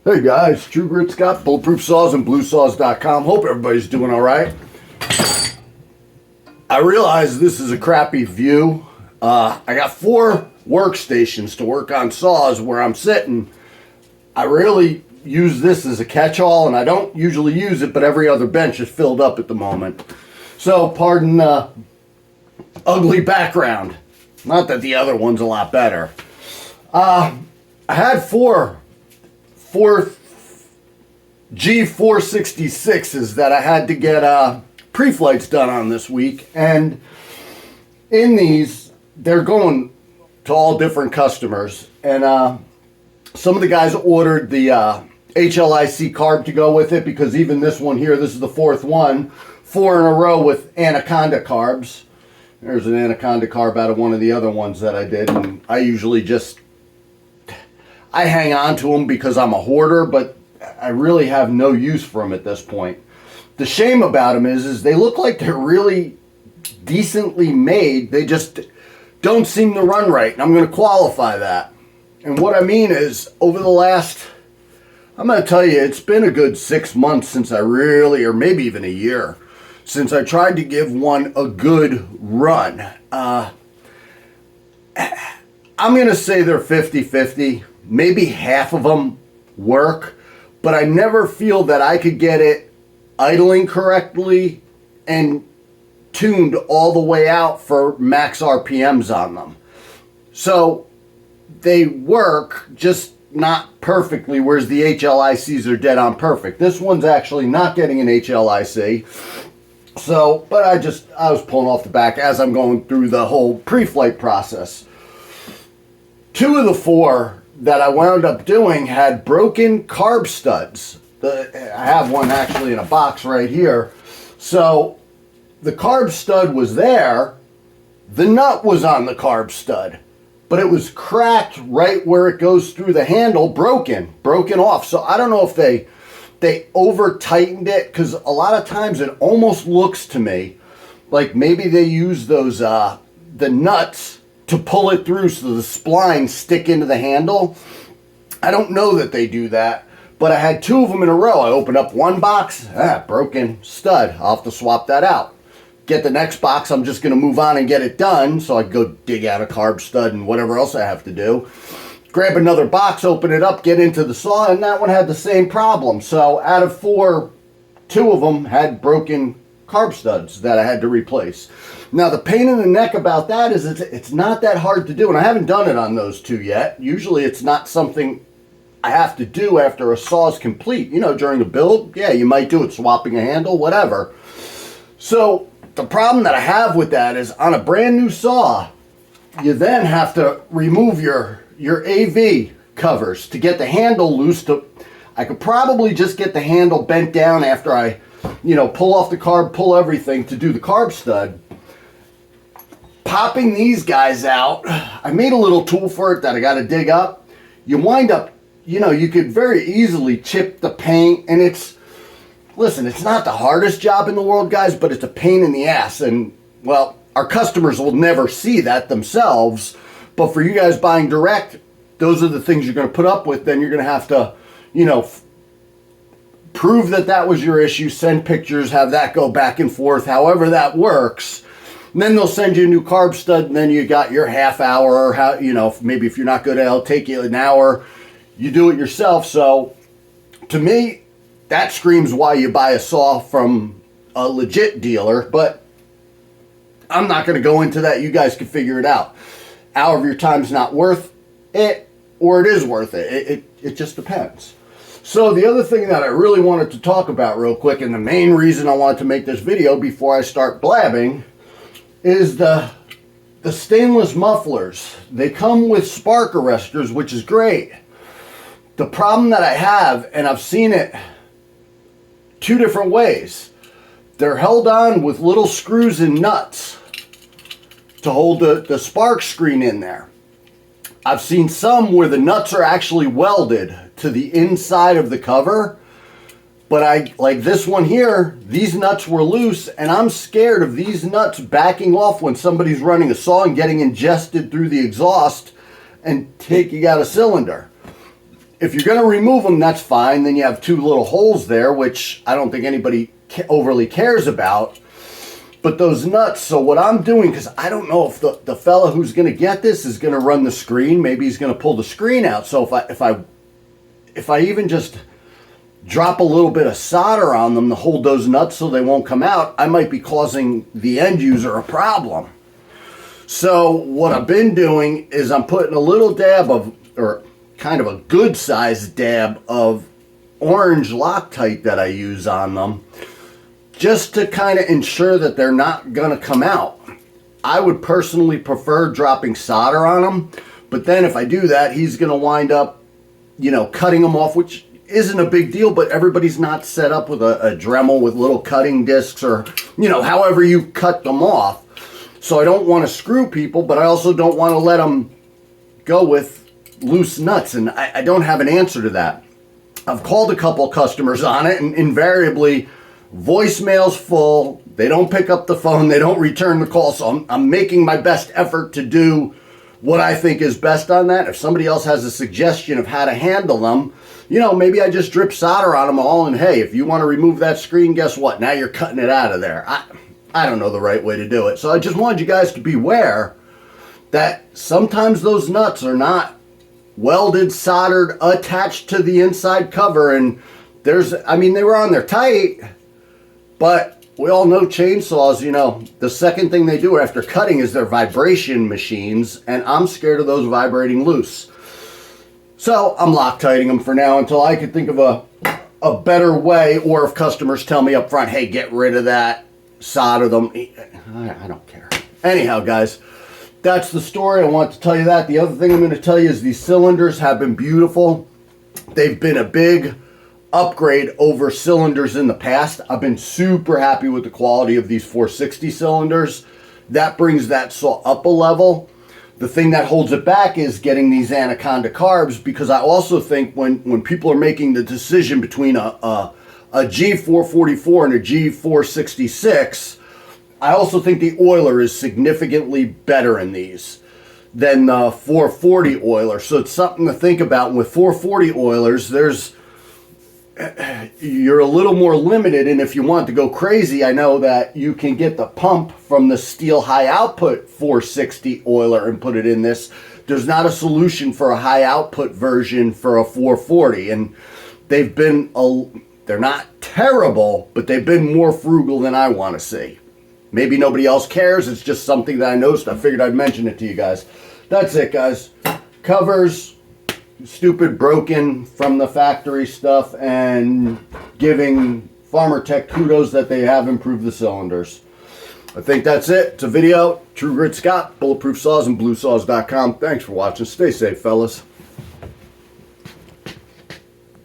Hey guys, True Grit Scott, Bulletproof Saws and Bluesaws.com. Hope everybody's doing all right. I realize this is a crappy view. I got 4 workstations to work on saws where I'm sitting. I really use this as a catch-all, and I don't usually use it, but every other bench is filled up at the moment. So, pardon the ugly background. Not that the other one's a lot better. I had 4 G466s that I had to get pre-flights done on this week, and in these they're going to all different customers, and some of the guys ordered the HLIC carb to go with it, because even this one here, this is the 4th one, 4 in a row with Anaconda carbs. There's an Anaconda carb out of one of the other ones that I did, and I usually I hang on to them because I'm a hoarder, but I really have no use for them at this point. The shame about them is they look like they're really decently made. They just don't seem to run right, and I'm going to qualify that. And what I mean is, over the last, I'm going to tell you, it's been a good 6 months since I really, or maybe even a year, since I tried to give one a good run. I'm going to say they're 50-50. Maybe half of them work, but I never feel that I could get it idling correctly and tuned all the way out for max RPMs on them. So they work, just not perfectly, whereas the HLICs are dead on perfect. This one's actually not getting an HLIC. So, but I was pulling off the back as I'm going through the whole pre-flight process. 2 of the 4 that I wound up doing had broken carb studs. I have one actually in a box right here. So the carb stud was there, the nut was on the carb stud, but it was cracked right where it goes through the handle, broken off. So I don't know if they over tightened it, because a lot of times it almost looks to me like maybe they use those the nuts to pull it through so the splines stick into the handle. I don't know that they do that, but I had 2 of them in a row. I opened up one box, broken stud. I'll have to swap that out. Get the next box, I'm just going to move on and get it done, so I can go dig out a carb stud and whatever else I have to do. Grab another box, open it up, get into the saw, and that one had the same problem. So out of 4, 2 of them had broken carb studs that I had to replace. Now the pain in the neck about that is it's not that hard to do, and I haven't done it on those 2 yet. Usually it's not something I have to do after a saw is complete. You know, during the build, yeah, you might do it, swapping a handle, whatever. So the problem that I have with that is, on a brand new saw, you then have to remove your AV covers to get the handle loose. I could probably just get the handle bent down after I, pull off the carb, pull everything to do the carb stud. Popping these guys out, I made a little tool for it that I got to dig up. You wind up, you could very easily chip the paint, and listen, it's not the hardest job in the world, guys, but it's a pain in the ass. And, well, our customers will never see that themselves, but for you guys buying direct, those are the things you're going to put up with. Then you're going to have to, prove that was your issue, send pictures, have that go back and forth, however that works. And then they'll send you a new carb stud, and then you got your half hour, or maybe if you're not good at it, it'll take you an hour. You do it yourself. So to me, that screams why you buy a saw from a legit dealer, but I'm not going to go into that. You guys can figure it out. Hour of your time's not worth it, or it is worth it. It just depends. So the other thing that I really wanted to talk about real quick, and the main reason I wanted to make this video before I start blabbing, is the stainless mufflers. They come with spark arresters, which is great. The problem that I have, and I've seen it 2 different ways, they're held on with little screws and nuts to hold the spark screen in there. I've seen some where the nuts are actually welded to the inside of the cover, but like this one here, these nuts were loose, and I'm scared of these nuts backing off when somebody's running a saw and getting ingested through the exhaust and taking out a cylinder. if you're going to remove them, that's fine. Then you have two little holes there, which I don't think anybody overly cares about. But those nuts, so what I'm doing, because I don't know if the fella who's going to get this is going to run the screen. Maybe he's going to pull the screen out. So if I even just drop a little bit of solder on them to hold those nuts so they won't come out, I might be causing the end user a problem. So what I've been doing is I'm putting a little dab of, or kind of a good sized dab of orange Loctite that I use on them, just to kind of ensure that they're not going to come out. I would personally prefer dropping solder on them, but then if I do that, he's going to wind up, you know, cutting them off, which isn't a big deal, but everybody's not set up with a Dremel with little cutting discs, or, you know, however you cut them off. So I don't want to screw people, but I also don't want to let them go with loose nuts, and I don't have an answer to that. I've called a couple customers on it, and invariably voicemail's full. They don't pick up the phone. They don't return the call. So I'm making my best effort to do what I think is best on that. If somebody else has a suggestion of how to handle them, you know, maybe I just drip solder on them all, and hey, if you want to remove that screen, guess what? Now you're cutting it out of there. I don't know the right way to do it. So I just wanted you guys to beware that sometimes those nuts are not welded, soldered, attached to the inside cover, and I mean, they were on there tight, but we all know chainsaws, you know, the second thing they do after cutting is their vibration machines, and I'm scared of those vibrating loose. So I'm Loctiting them for now until I can think of a better way, or if customers tell me up front, hey, get rid of that, solder them. I don't care. Anyhow, guys, that's the story. I want to tell you that. The other thing I'm going to tell you is these cylinders have been beautiful. They've been a big upgrade over cylinders in the past. I've been super happy with the quality of these 460 cylinders. That brings that saw up a level. The thing that holds it back is getting these Anaconda carbs, because I also think when people are making the decision between a G444 and a G466, I also think the oiler is significantly better in these than the 440 oiler. So it's something to think about. With 440 oilers, you're a little more limited, and if you want to go crazy, I know that you can get the pump from the Steel high output 460 oiler and put it in this. There's not a solution for a high output version for a 440, and they're not terrible, but they've been more frugal than I want to see. Maybe nobody else cares. It's just something that I noticed. I figured I'd mention it to you guys. That's it, guys. Covers, stupid broken from the factory stuff, and giving Farmertec kudos that they have improved the cylinders. I think that's it. It's a video. True Grit Scott, Bulletproof Saws, and Bluesaws.com. Thanks for watching. Stay safe, fellas.